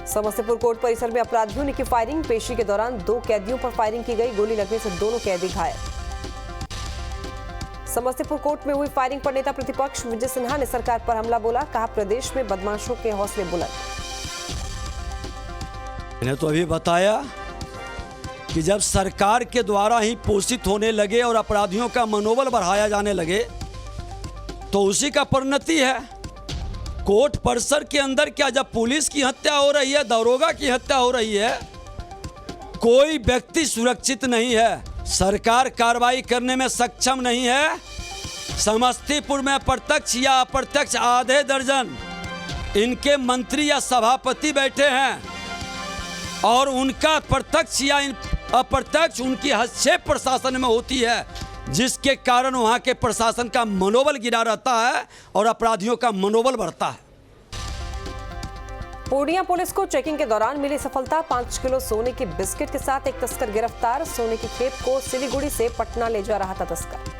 Samastipur court परिसर में अपराधियों ने की फायरिंग। पेशी के दौरान 2 कैदियों पर फायरिंग की गई। गोली लगने से दोनों कैदी घायल। समस्तीपुर कोर्ट में हुई फायरिंग पर नेता प्रतिपक्ष विजय सिन्हा ने सरकार पर हमला बोला। कहा, प्रदेश में बदमाशों के हौसले बुलंद। मैंने तो अभी बताया कि जब सरकार के द्वारा ही पोषित होने लगे और अपराधियों का मनोबल बढ़ाया जाने लगे तो उसी का परिणति है। कोर्ट परिसर के अंदर क्या जब पुलिस की हत्या हो रही है, दरोगा की हत्या हो रही है, कोई व्यक्ति सुरक्षित नहीं है। सरकार कार्रवाई करने में सक्षम नहीं है। समस्तीपुर में प्रत्यक्ष या अप्रत्यक्ष आधे दर्जन इनके मंत्री या सभापति बैठे हैं और उनका प्रत्यक्ष या अप्रत्यक्ष उनकी हस्तक्षेप प्रशासन में होती है, जिसके कारण वहां के प्रशासन का मनोबल गिरा रहता है और अपराधियों का मनोबल बढ़ता है। पूर्णिया पुलिस को चेकिंग के दौरान मिली सफलता। 5 किलो सोने की बिस्किट के साथ एक तस्कर गिरफ्तार। सोने की खेप को सिलीगुड़ी से पटना ले जा रहा था तस्कर।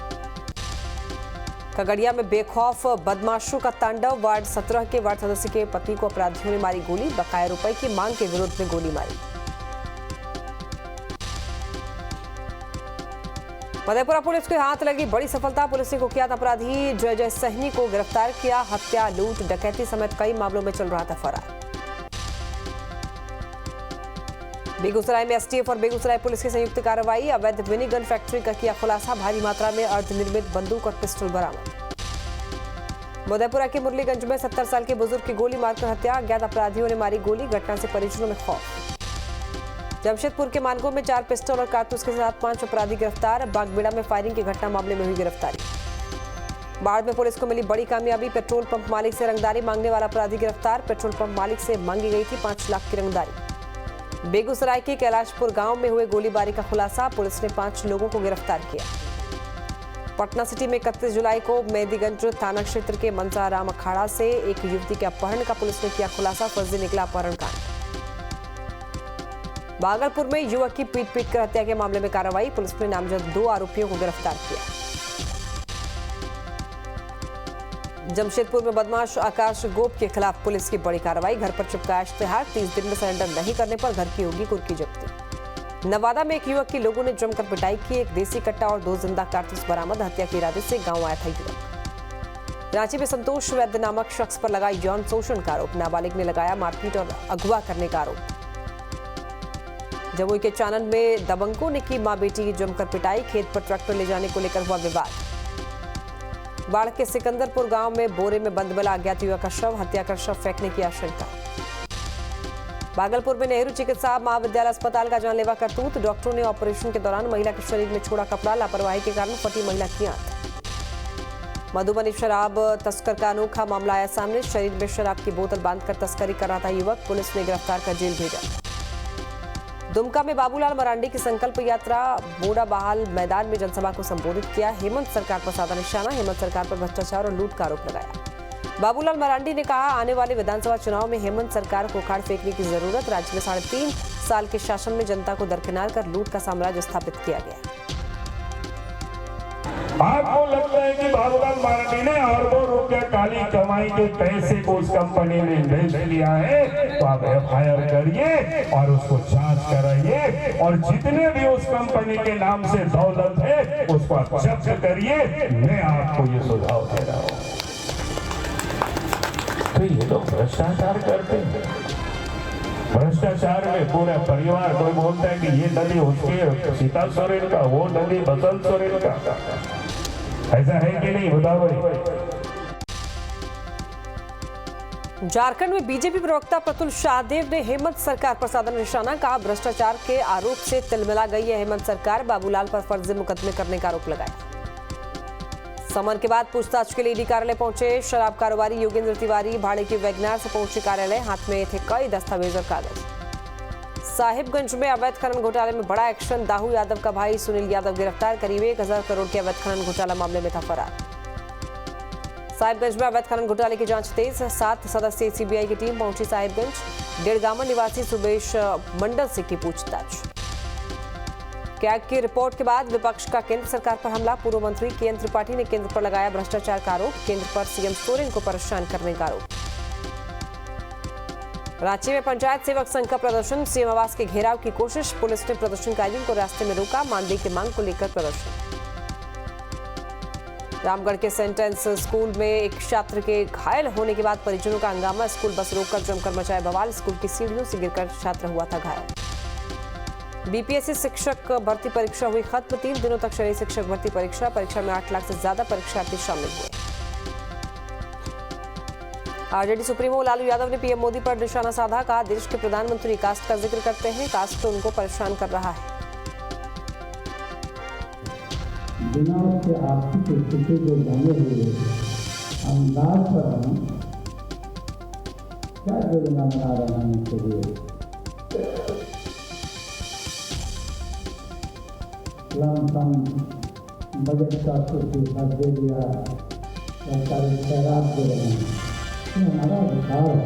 खगड़िया में बेखौफ बदमाशों का तांडव। वार्ड 17 के वार्ड सदस्य के पति को अपराधियों ने मारी गोली। बकाया रुपए की मांग के विरोध में गोली मारी। मधेपुरा पुलिस के हाथ लगी बड़ी सफलता। पुलिस ने कुख्यात अपराधी जय सहनी को गिरफ्तार किया। हत्या, लूट, डकैती समेत कई मामलों में चल रहा था फरार। बेगूसराय में एसटीएफ और बेगूसराय पुलिस की संयुक्त कार्रवाई। अवैध मिनी गन फैक्ट्री का किया खुलासा। भारी मात्रा में अर्धनिर्मित बंदूक और पिस्टल बरामद। मधेपुरा के मुरलीगंज में 70 साल के बुजुर्ग की गोली मारकर हत्या। अज्ञात अपराधियों ने मारी गोली। घटना से परिजनों में खौफ। जमशेदपुर के मानगो में 4 पिस्टल और कारतूस के साथ 5 अपराधी गिरफ्तार। बागबेड़ा में फायरिंग की घटना मामले में हुई गिरफ्तारी। बाढ़ में पुलिस को मिली बड़ी कामयाबी। पेट्रोल पंप मालिक से रंगदारी मांगने वाला अपराधी गिरफ्तार। पेट्रोल पंप मालिक से मांगी गई थी 5 लाख की रंगदारी। बेगूसराय के कैलाशपुर गांव में हुए गोलीबारी का खुलासा। पुलिस ने 5 लोगों को गिरफ्तार किया। पटना सिटी में 31 जुलाई को मेहदीगंज थाना क्षेत्र के मनसाराम अखाड़ा से एक युवती के अपहरण का पुलिस ने किया खुलासा। फर्जी निकला अपहरण कांड। भागलपुर में युवक की पीट कर हत्या के मामले में कार्रवाई। पुलिस ने नामजद 2 आरोपियों को गिरफ्तार किया। जमशेदपुर में बदमाश आकाश गोप के खिलाफ पुलिस की बड़ी कार्रवाई। घर पर चिपकाया इश्तेहार। 30 दिन में सरेंडर नहीं करने पर घर की होगी कुर्की जब्ती। नवादा में एक युवक की लोगों ने जमकर पिटाई की। एक देसी कट्टा और 2 जिंदा कारतूस बरामद। हत्या के इरादे से गांव आया था युवक। रांची में संतोष वैद्य नामक शख्स पर लगा यौन शोषण का आरोप। नाबालिग ने लगाया मारपीट और अगवा करने का आरोप। जमुई के चानन में दबंगों ने की मां बेटी की जमकर पिटाई। खेत पर ट्रैक्टर ले जाने को लेकर हुआ विवाद। बाढ़ के सिकंदरपुर गांव में बोरे में बंद मिला अज्ञात युवक का शव। हत्या कर शव फेंकने की आशंका। भागलपुर में नेहरू चिकित्सा महाविद्यालय अस्पताल का जानलेवा करतूत। डॉक्टरों ने ऑपरेशन के दौरान महिला के शरीर में छोड़ा कपड़ा। लापरवाही के कारण फटी महिला की आंत। मधुबनी शराब तस्कर का अनोखा मामला आया सामने। शरीर में शराब की बोतल बांधकर तस्करी कर रहा था युवक। पुलिस ने गिरफ्तार कर जेल भेजा। दुमका में बाबूलाल मरांडी की संकल्प यात्रा। बोडा बहाल मैदान में जनसभा को संबोधित किया। हेमंत सरकार पर साधा निशाना। हेमंत सरकार पर भ्रष्टाचार और लूट का आरोप लगाया। बाबूलाल मरांडी ने कहा, आने वाले विधानसभा चुनाव में हेमंत सरकार को उखाड़ फेंकने की जरूरत। राज्य में 3.5 साल के शासन में जनता को दरकिनार कर लूट का साम्राज्य स्थापित किया गया। आपको लगता है कि बाबूलाल मरांडी ने अरबों रुपया काली कमाई के पैसे को उस कंपनी में इन्वेस्ट किया है, तो आप एफआईआर करिए और उसको जांच कराइए और जितने भी उस कंपनी के नाम से दौलत है उसको आप जब्त करिए। मैं आपको ये सुझाव दे रहा हूँ। तो ये लोग भ्रष्टाचार करते हैं। भ्रष्टाचार में पूरा परिवार, कोई बोलता है कि ये नदी उसके सीता सोरेन का, वो नदी बसंत सोरेन का। ऐसा है कि नहीं, बताओ भाई। झारखंड में बीजेपी प्रवक्ता प्रतुल शाहदेव ने हेमंत सरकार पर साधा निशाना। कहा, भ्रष्टाचार के आरोप से तिलमिला गई है हेमंत सरकार। बाबूलाल पर फर्जी मुकदमे करने का आरोप लगाया। समन के बाद पूछताछ के लिए ईडी कार्यालय पहुंचे शराब कारोबारी योगेंद्र तिवारी। भाड़े के वैगनार से पहुंचे कार्यालय। हाथ में थे कई दस्तावेज और कागज। साहिबगंज में अवैध खनन घोटाले में बड़ा एक्शन। दाऊ यादव का भाई सुनील यादव गिरफ्तार। करीब 1000 करोड़ के अवैध खनन घोटाला मामले में था फरार। साहिबगंज में अवैध खनन घोटाले की जांच तेज। 7 सदस्यीय सीबीआई की टीम पहुंची साहिबगंज। डेढ़गामा निवासी सुबेश मंडल से की पूछताछ। कैग की रिपोर्ट के बाद विपक्ष का केंद्र सरकार पर हमला। पूर्व मंत्री केएन त्रिपाठी ने केंद्र पर लगाया भ्रष्टाचार का आरोप। केंद्र पर सीएम सोरेन को परेशान करने का आरोप। रांची में पंचायत सेवक संघ का प्रदर्शन, सीएम आवास के घेराव की कोशिश, पुलिस ने प्रदर्शनकारियों को रास्ते में रोका, मानदेय की मांग को लेकर प्रदर्शन। रामगढ़ के सेंटेंस स्कूल में एक छात्र के घायल होने के बाद परिजनों का हंगामा, स्कूल बस रोककर जमकर मचाया बवाल, स्कूल की सीढ़ियों से गिरकर छात्र हुआ था घायल। बीपीएससी शिक्षक भर्ती परीक्षा हुई खत्म, 3 दिनों तक चली शिक्षक भर्ती परीक्षा में 8 लाख से ज्यादा परीक्षार्थी शामिल हुए। आरजेडी सुप्रीमो लालू यादव ने पीएम मोदी पर निशाना साधा, कहा देश के प्रधानमंत्री कास्ट का जिक्र करते हैं, कास्ट तो उनको परेशान कर रहा है। बिना उसके आर्थिक स्थिति को जाने हुए अंदाज पर हम क्या योजना बना रहे हैं इसके लिए। लमसम बजट का कुछ दे दिया, सरकारी खैरात दे रहे हैं, ये हमारा अधिकार है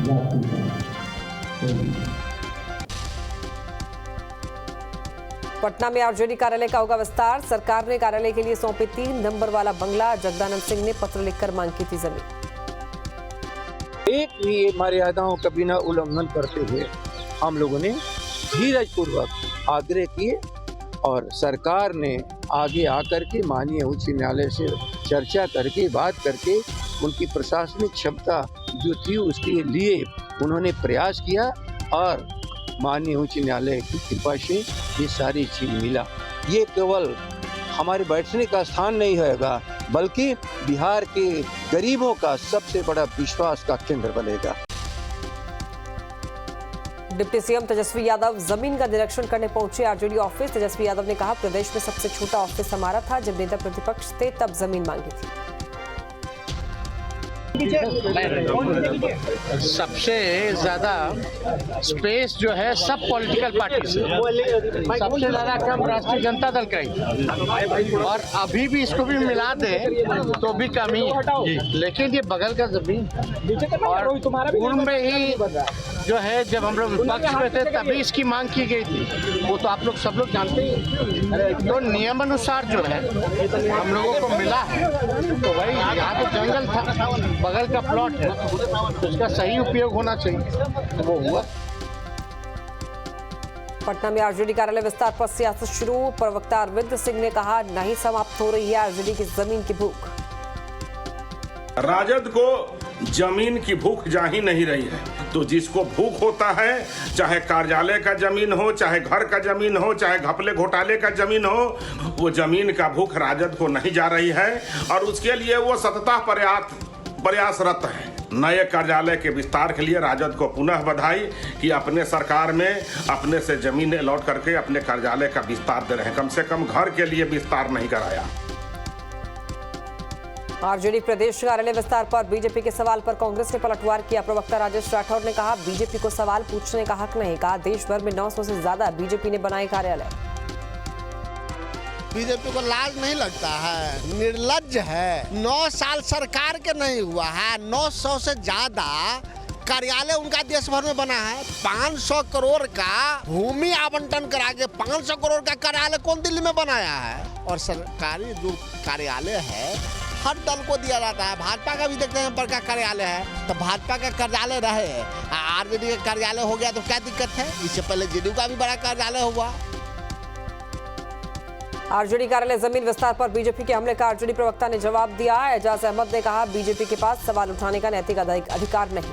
जाति का। पटना में आरजेडी कार्यालय का होगा विस्तार, सरकार ने कार्यालय के लिए सौंपे 3 नंबर वाला बंगला, जगदानंद सिंह ने पत्र लिखकर मांग की थी जमीन। एक भी मर्यादाओं का बिना उल्लंघन करते हुए हम लोगों ने धीरजपूर्वक आग्रह किए और सरकार ने आगे आकर के माननीय उच्च न्यायालय से चर्चा करके बात करके उनकी प्रशासनिक क्षमता जो थी उसके लिए उन्होंने प्रयास किया और माननीय उच्च न्यायालय की कृपा से ये सारी चीज मिला। ये केवल हमारे बैठने का स्थान नहीं होगा बल्कि बिहार के गरीबों का सबसे बड़ा विश्वास का केंद्र बनेगा। डिप्टी सीएम तेजस्वी यादव जमीन का निरीक्षण करने पहुंचे आरजेडी ऑफिस। तेजस्वी यादव ने कहा प्रदेश में सबसे छोटा ऑफिस हमारा था, जब नेता प्रतिपक्ष थे तब जमीन मांगी थी। सबसे ज्यादा स्पेस जो है सब पॉलिटिकल पार्टी से, सबसे ज्यादा कम राष्ट्रीय जनता दल का ही, और अभी भी इसको भी मिला दे तो भी कम ही है। लेकिन ये बगल का जमीन और पूर्व में ही जो है जब हम लोग विपक्ष में थे तभी इसकी मांग की गई थी, वो तो आप लोग सब लोग जानते हैं। तो नियम अनुसार जो है हम लोगों को मिला है, तो भाई यहाँ तो जंगल था, बगल का प्लॉट है, तो उसका सही उपयोग होना चाहिए, तो वो हुआ। पटना में आरजेडी कार्यालय विस्तार पर सियासत शुरू, प्रवक्ता अरविंद सिंह ने कहा नहीं समाप्त हो रही है आरजेडी की जमीन की भूख। राजद को जमीन की भूख जा ही नहीं रही है, तो जिसको भूख होता है, चाहे कार्यालय का जमीन हो, चाहे घर का जमीन हो, चाहे घपले घोटाले का जमीन हो, वो जमीन का भूख राजद को नहीं जा रही है और उसके लिए वो सततः प्रयासरत है। नए कार्यालय के विस्तार के लिए राजद को पुनः बधाई कि अपने सरकार में अपने से जमीन अलॉट करके अपने कार्यालय का विस्तार दे रहे हैं, कम से कम घर के लिए विस्तार नहीं कराया। आरजेडी प्रदेश कार्यालय विस्तार पर बीजेपी के सवाल पर कांग्रेस ने पलटवार किया। प्रवक्ता राजेश राठौर ने कहा बीजेपी को सवाल पूछने का हक नहीं, कहा देश भर में 900 से ज्यादा बीजेपी ने बनाए कार्यालय। बीजेपी को लाज नहीं लगता है, निर्लज्ज है। 9 साल सरकार के नहीं हुआ है, 900 से ज्यादा कार्यालय उनका देश भर में बना है। 500 करोड़ का भूमि आवंटन करा के 500 करोड़ का कार्यालय कौन दिल्ली में बनाया है? और सरकारी जो कार्यालय है हर दल को दिया जाता है। भाजपा का भी देखते हैं बड़का कार्यालय है, तो भाजपा का कार्यालय रहे, आरजेडी का कार्यालय हो गया तो क्या दिक्कत है? इससे पहले जेडीयू का भी बड़ा कार्यालय हुआ। आरजेडी कार्यालय जमीन विस्तार पर बीजेपी के हमले का आरजेडी प्रवक्ता ने जवाब दिया। एजाज अहमद ने कहा बीजेपी के पास सवाल उठाने का नैतिक अधिकार नहीं।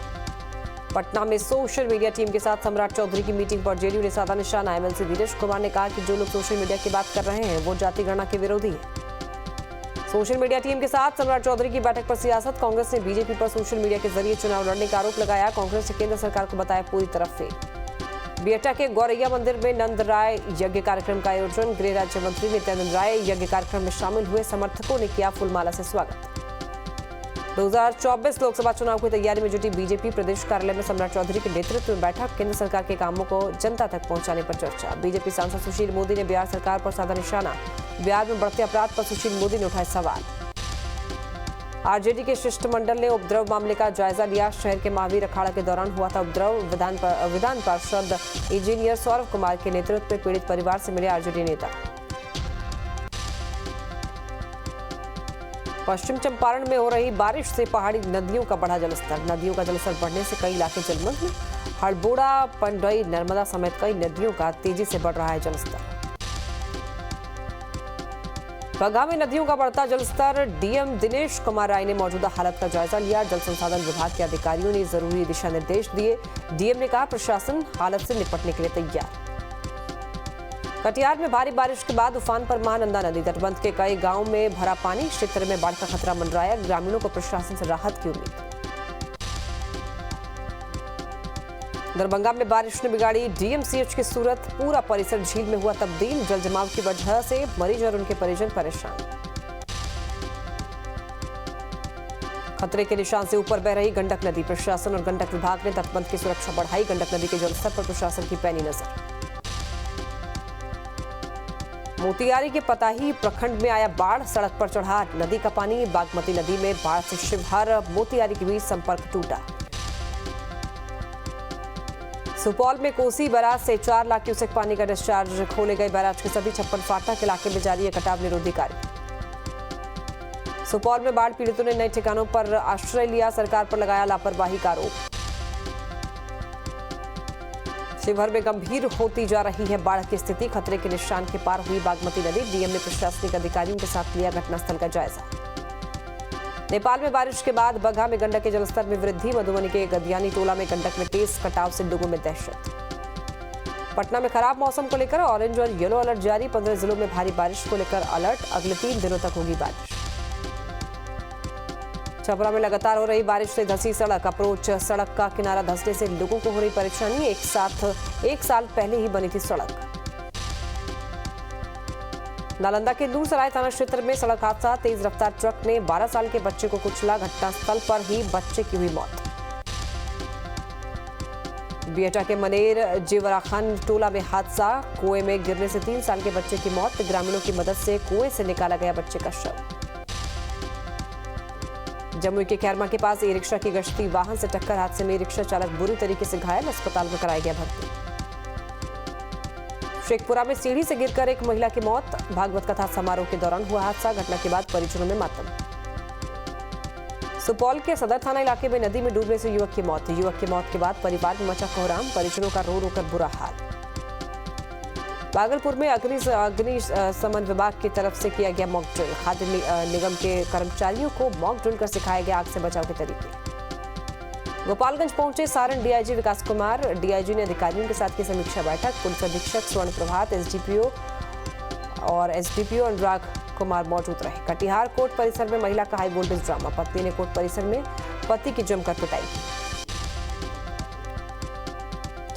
पटना में सोशल मीडिया टीम के साथ सम्राट चौधरी की मीटिंग पर जेडीयू ने साधा निशाना। एमएलसी धीरज कुमार ने कहा कि जो लोग सोशल मीडिया की बात कर रहे हैं वो जाति गणना के विरोधी है। सोशल मीडिया टीम के साथ सम्राट चौधरी की बैठक पर सियासत। कांग्रेस ने बीजेपी पर सोशल मीडिया के जरिए चुनाव लड़ने का आरोप लगाया। कांग्रेस ने केंद्र सरकार को बताया पूरी तरह फेल। बिहटा के गौरैया मंदिर में नंद राय यज्ञ कार्यक्रम का आयोजन। गृह राज्य मंत्री नित्यानंद राय यज्ञ कार्यक्रम में शामिल हुए। समर्थकों ने किया फूलमाला से स्वागत। 2024 लोकसभा चुनाव की तैयारी में जुटी बीजेपी प्रदेश कार्यालय में सम्राट चौधरी के नेतृत्व में बैठक। केंद्र सरकार के कामों को जनता तक पहुंचाने पर चर्चा। बीजेपी सांसद सुशील मोदी ने बिहार सरकार पर साधा निशाना। बिहार में बढ़ते अपराध पर सुशील मोदी ने उठाए सवाल। आरजेडी के शिष्टमंडल ने उपद्रव मामले का जायजा लिया। शहर के महावीर अखाड़ा के दौरान हुआ था उपद्रव। विधान पार्षद इंजीनियर सौरभ कुमार के नेतृत्व में पीड़ित परिवार से मिले आरजेडी नेता। पश्चिम चंपारण में हो रही बारिश से पहाड़ी नदियों का बढ़ा जलस्तर। नदियों का जलस्तर बढ़ने से कई इलाके जलमग्न। हड़बोड़ा, पंडई, नर्मदा समेत कई नदियों का तेजी से बढ़ रहा है जलस्तर। बगहा में नदियों का बढ़ता जलस्तर। डीएम दिनेश कुमार राय ने मौजूदा हालत का जायजा लिया। जल संसाधन विभाग के अधिकारियों ने जरूरी दिशा निर्देश दिए। डीएम ने कहा प्रशासन हालत से निपटने के लिए तैयार। कटिहार में भारी बारिश के बाद उफान पर महानंदा नदी। तटबंध के कई गांवों में भरा पानी। क्षेत्र में बाढ़ का खतरा मंडराया। ग्रामीणों को प्रशासन से राहत की उम्मीद। दरभंगा में बारिश ने बिगाड़ी डीएमसीएच की सूरत। पूरा परिसर झील में हुआ तब्दील। जल जमाव की वजह से मरीज और उनके परिजन परेशान। खतरे के निशान से ऊपर बह रही गंडक नदी। प्रशासन और गंडक विभाग ने तटबंध की सुरक्षा बढ़ाई। गंडक नदी के जलस्तर पर प्रशासन की पैनी नजर। मोतिहारी के पताही प्रखंड में आया बाढ़। सड़क पर चढ़ा नदी का पानी। बागमती नदी में बाढ़ से शिवहर मोतिहारी के बीच संपर्क टूटा। सुपौल में कोसी बैराज से 4 लाख क्यूसेक पानी का डिस्चार्ज। खोले गए बैराज के सभी 56 फाटक इलाके में जारी है कटाव निरोधी कार्य। सुपौल में बाढ़ पीड़ितों ने नए ठिकानों पर आश्रय लिया। सरकार पर लगाया लापरवाही का आरोप। शिवहर में गंभीर होती जा रही है बाढ़ की स्थिति। खतरे के निशान के पार हुई बागमती नदी। डीएम ने प्रशासनिक अधिकारियों के साथ लिया घटनास्थल का जायजा। नेपाल में बारिश के बाद बगहा में गंडक के जलस्तर में वृद्धि। मधुबनी के गदियानी टोला में गंडक में तेज कटाव से लोगों में दहशत। पटना में खराब मौसम को लेकर ऑरेंज और येलो अलर्ट जारी। 15 जिलों में भारी बारिश को लेकर अलर्ट। अगले 3 दिनों तक होगी बारिश। छपरा में लगातार हो रही बारिश से धंसी सड़क। अप्रोच सड़क का किनारा धंसने से लोगों को हो रही परेशानी। एक साल पहले ही बनी थी सड़क। नालंदा के दूरसराय थाना क्षेत्र में सड़क हादसा। तेज रफ्तार ट्रक ने 12 साल के बच्चे को कुचला। घटनास्थल पर ही बच्चे की हुई मौत। बिहटा के मनेर जेवराखान टोला में हादसा। कुएं में गिरने से 3 साल के बच्चे की मौत। ग्रामीणों की मदद से कुएं से निकाला गया बच्चे का शव। जमुई के खैरमा के पास ई रिक्शा की गश्ती वाहन से टक्कर। हादसे में रिक्शा चालक बुरी तरीके से घायल। अस्पताल में कराया गया भर्ती। शेखपुरा में सीढ़ी से गिरकर एक महिला की मौत। भागवत कथा समारोह के दौरान हुआ हादसा। घटना के बाद परिजनों में मातम। सुपौल के सदर थाना इलाके में नदी में डूबने से युवक की मौत। युवक की मौत के बाद परिवार में मचा कोहराम। परिजनों का रो रो कर बुरा हाल। भागलपुर में अग्निशमन विभाग की तरफ से किया गया मॉक ड्रिल। खाद्य निगम के कर्मचारियों को मॉक ड्रिल कर सिखाया गया आग से बचाव के तरीके। गोपालगंज पहुंचे सारण डीआईजी विकास कुमार। डीआईजी ने अधिकारियों के साथ की समीक्षा बैठक। पुलिस अधीक्षक स्वर्ण प्रभात, एसडीपीओ और एसडीपीओ अनुराग कुमार मौजूद रहे। कटिहार कोर्ट परिसर में महिला का हाई वोल्टेज ड्रामा। पत्नी ने कोर्ट परिसर में पति की जमकर पिटाई की।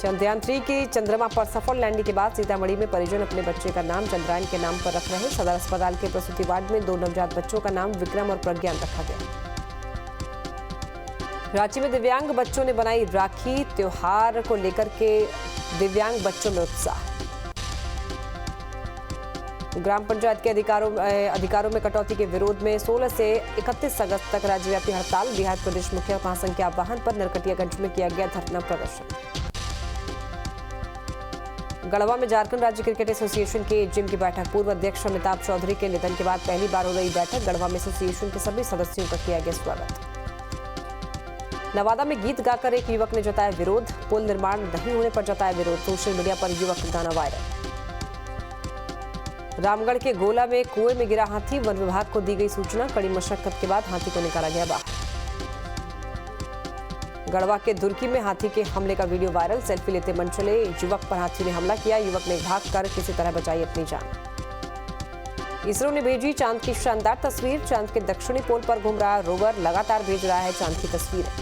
चंद्रयान 3 की चंद्रमा पर सफल लैंडिंग के बाद सीतामढ़ी में परिजन अपने बच्चे का नाम चंद्रायन के नाम पर रख रहे। सदर अस्पताल के प्रसूति वार्ड में 2 नवजात बच्चों का नाम विक्रम और प्रज्ञान रखा गया। रांची में दिव्यांग बच्चों ने बनाई राखी। त्योहार को लेकर के दिव्यांग बच्चों में उत्साह। ग्राम पंचायत के अधिकारों में कटौती के विरोध में 16 से 31 अगस्त तक राज्यव्यापी हड़ताल। बिहार प्रदेश मुखिया महासंघ के आह्वान पर नरकटियागंज में किया गया धरना प्रदर्शन। गढ़वा में झारखंड राज्य क्रिकेट एसोसिएशन के जिम की बैठक। पूर्व अध्यक्ष अमिताभ चौधरी के निधन के बाद पहली बार हो रही बैठक। गढ़वा में एसोसिएशन के सभी सदस्यों का किया गया स्वागत। नवादा में गीत गाकर एक युवक ने जताया विरोध। पुल निर्माण नहीं होने पर जताया विरोध। सोशल मीडिया पर युवक का गाना वायरल। रामगढ़ के गोला में कुएं में गिरा हाथी। वन विभाग को दी गई सूचना। कड़ी मशक्कत के बाद हाथी को निकाला गया बाहर। गढ़वा के दुर्की में हाथी के हमले का वीडियो वायरल। सेल्फी लेते मन चले युवक पर हाथी ने हमला किया। युवक ने भागकर किसी तरह बचाई अपनी जान। इसरो ने भेजी चांद की शानदार तस्वीर। चांद के दक्षिणी पोल पर घूम रहा रोवर लगातार भेज रहा है चांद की तस्वीरें।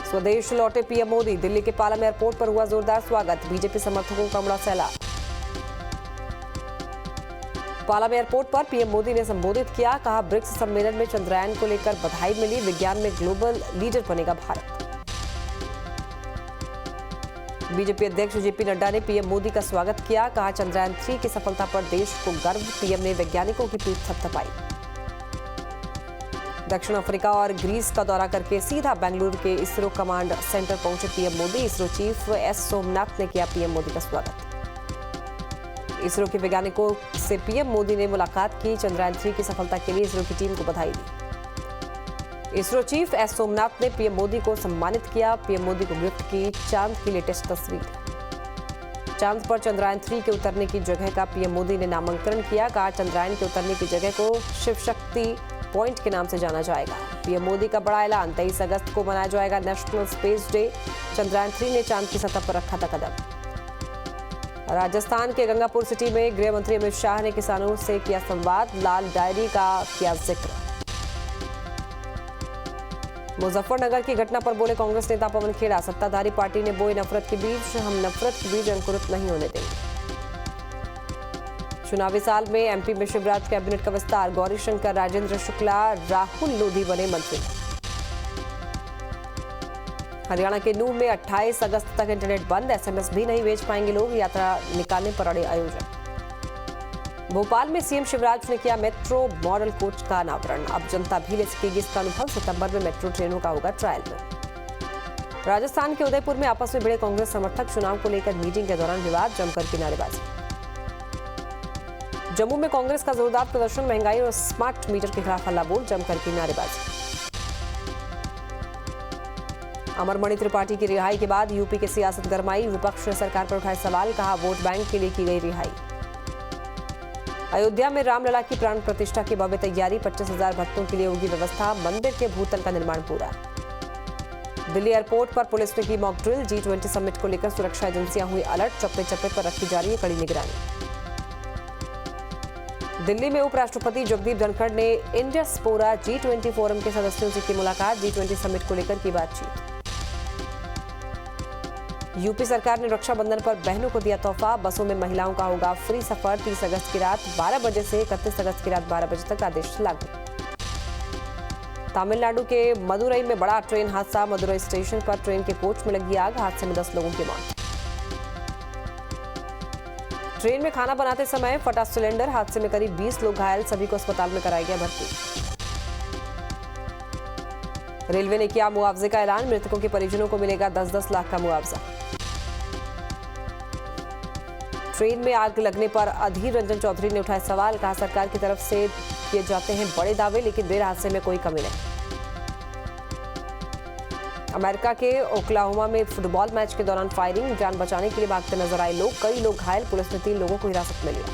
स्वदेश लौटे पीएम मोदी। दिल्ली के पालम एयरपोर्ट पर हुआ जोरदार स्वागत। बीजेपी समर्थकों का उमड़ा सैलाब। पालम एयरपोर्ट पर पीएम मोदी ने संबोधित किया। कहा ब्रिक्स सम्मेलन में चंद्रयान को लेकर बधाई मिली। विज्ञान में ग्लोबल लीडर बनेगा भारत। बीजेपी अध्यक्ष जेपी नड्डा ने पीएम मोदी का स्वागत किया। कहा चंद्रयान 3 की सफलता पर देश को गर्व। पीएम ने वैज्ञानिकों की पीठ थपथपाई। दक्षिण अफ्रीका और ग्रीस का दौरा करके सीधा बेंगलुरु के इसरो कमांड सेंटर पहुंचे PM Modi. ISRO chief S Somnath ने किया पीएम मोदी का स्वागत। इसरो के वैज्ञानिकों से पीएम मोदी ने मुलाकात की। चंद्रयान 3 की सफलता के लिए इसरो की टीम को बधाई दी। इसरो चीफ एस सोमनाथ ने पीएम मोदी को सम्मानित किया। पीएम मोदी को गिफ्ट की चांद की लेटेस्ट तस्वीर। चांद पर चंद्रयान 3 के उतरने की जगह का पीएम मोदी ने नामांकन किया। कहा चंद्रयान के उतरने की जगह को शिव शक्ति पॉइंट के नाम से जाना जाएगा। पीएम मोदी का बड़ा ऐलान, 23 अगस्त को मनाया जाएगा नेशनल स्पेस डे। चंद्रयान 3 ने चांद की सतह पर रखा था कदम। राजस्थान के गंगापुर सिटी में गृह मंत्री अमित शाह ने किसानों से किया संवाद। लाल डायरी का किया जिक्र। मुजफ्फरनगर की घटना पर बोले कांग्रेस नेता पवन खेड़ा, सत्ताधारी पार्टी ने बोए नफरत के बीज, हम नफरत के बीज अंकुरित नहीं होने देंगे। चुनावी साल में एमपी में शिवराज कैबिनेट का विस्तार। गौरीशंकर, राजेंद्र शुक्ला, राहुल लोधी बने मंत्री। हरियाणा के नूह में 28 अगस्त तक इंटरनेट बंद। एसएमएस भी नहीं भेज पाएंगे लोग। यात्रा निकालने पर अड़े आयोजक। भोपाल में सीएम शिवराज ने किया मेट्रो मॉडल कोच का अनावरण। अब जनता भी ले सकेगी इसका अनुभव। सितंबर में मेट्रो ट्रेनों का होगा ट्रायल रन। राजस्थान के उदयपुर में आपस में भिड़े कांग्रेस समर्थक। चुनाव को लेकर मीटिंग के दौरान विवाद, जमकर की नारेबाजी। जम्मू में कांग्रेस का जोरदार प्रदर्शन। महंगाई और स्मार्ट मीटर के खिलाफ हल्ला बोल, जमकर की नारेबाजी। अमरमणि त्रिपाठी की रिहाई के बाद यूपी की सियासत गरमाई। विपक्ष ने सरकार पर उठाए सवाल। कहा वोट बैंक के लिए की गई रिहाई। अयोध्या में रामलला की प्राण प्रतिष्ठा की भव्य तैयारी। 25,000 भक्तों के लिए होगी व्यवस्था। मंदिर के भूतल का निर्माण पूरा। दिल्ली एयरपोर्ट पर पुलिस ने की मॉक ड्रिल। G20 समिट को लेकर सुरक्षा एजेंसियां हुई अलर्ट। चप्पे चप्पे पर रखी जा रही है कड़ी निगरानी। दिल्ली में उपराष्ट्रपति जगदीप धनखड़ ने इंडियास्पोरा G20 फोरम के सदस्यों से की मुलाकात। G20 समिट को लेकर की बातचीत। यूपी सरकार ने रक्षाबंधन पर बहनों को दिया तोहफा। बसों में महिलाओं का होगा फ्री सफर। 30 अगस्त की रात 12 बजे से 31 अगस्त की रात 12 बजे तक आदेश लागू। तमिलनाडु के मदुरई में बड़ा ट्रेन हादसा। मदुरई स्टेशन पर ट्रेन के कोच में लगी आग। हादसे में 10 लोगों की मौत। ट्रेन में खाना बनाते समय फटा सिलेंडर। हादसे में करीब 20 लोग घायल। सभी को अस्पताल में कराया गया भर्ती। रेलवे ने किया मुआवजे का ऐलान। मृतकों के परिजनों को मिलेगा 10-10 लाख का मुआवजा। ट्रेन में आग लगने पर अधीर रंजन चौधरी ने उठाए सवाल। कहा सरकार की तरफ से किए जाते हैं बड़े दावे, लेकिन रेल हादसे में कोई कमी नहीं। अमेरिका के ओक्लाहोमा में फुटबॉल मैच के दौरान फायरिंग। जान बचाने के लिए भागते नजर आए लोग। कई लोग घायल। पुलिस ने 3 लोगों को हिरासत में लिया।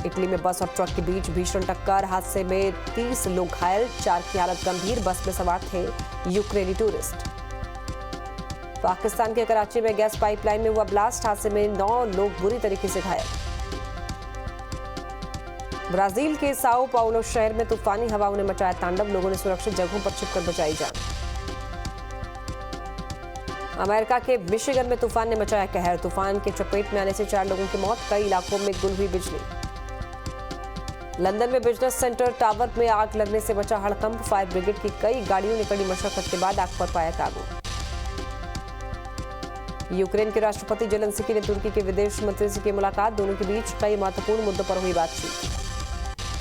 इटली में बस और ट्रक के बीच भीषण टक्कर। हादसे में 30 लोग घायल। 4 की हालत गंभीर। बस में सवार थे यूक्रेनी टूरिस्ट। पाकिस्तान के कराची में गैस पाइपलाइन में हुआ ब्लास्ट। हादसे में 9 लोग बुरी तरीके से घायल। ब्राजील के साओ पाउलो शहर में तूफानी हवाओं ने मचाया तांडव। लोगों ने सुरक्षित जगहों पर छिपकर बचाई जान। अमेरिका के मिशिगन में तूफान ने मचाया कहर। तूफान के चपेट में आने से 4 लोगों की मौत। कई इलाकों में गुल हुई बिजली। लंदन में बिजनेस सेंटर टावर में आग लगने से बचा हड़कंप। फायर ब्रिगेड की कई गाड़ियों ने कड़ी मशक्कत के बाद आग पर पाया काबू। यूक्रेन के राष्ट्रपति जेलेंस्की ने तुर्की के विदेश मंत्री से की मुलाकात। दोनों के बीच कई महत्वपूर्ण मुद्दों पर हुई बातचीत।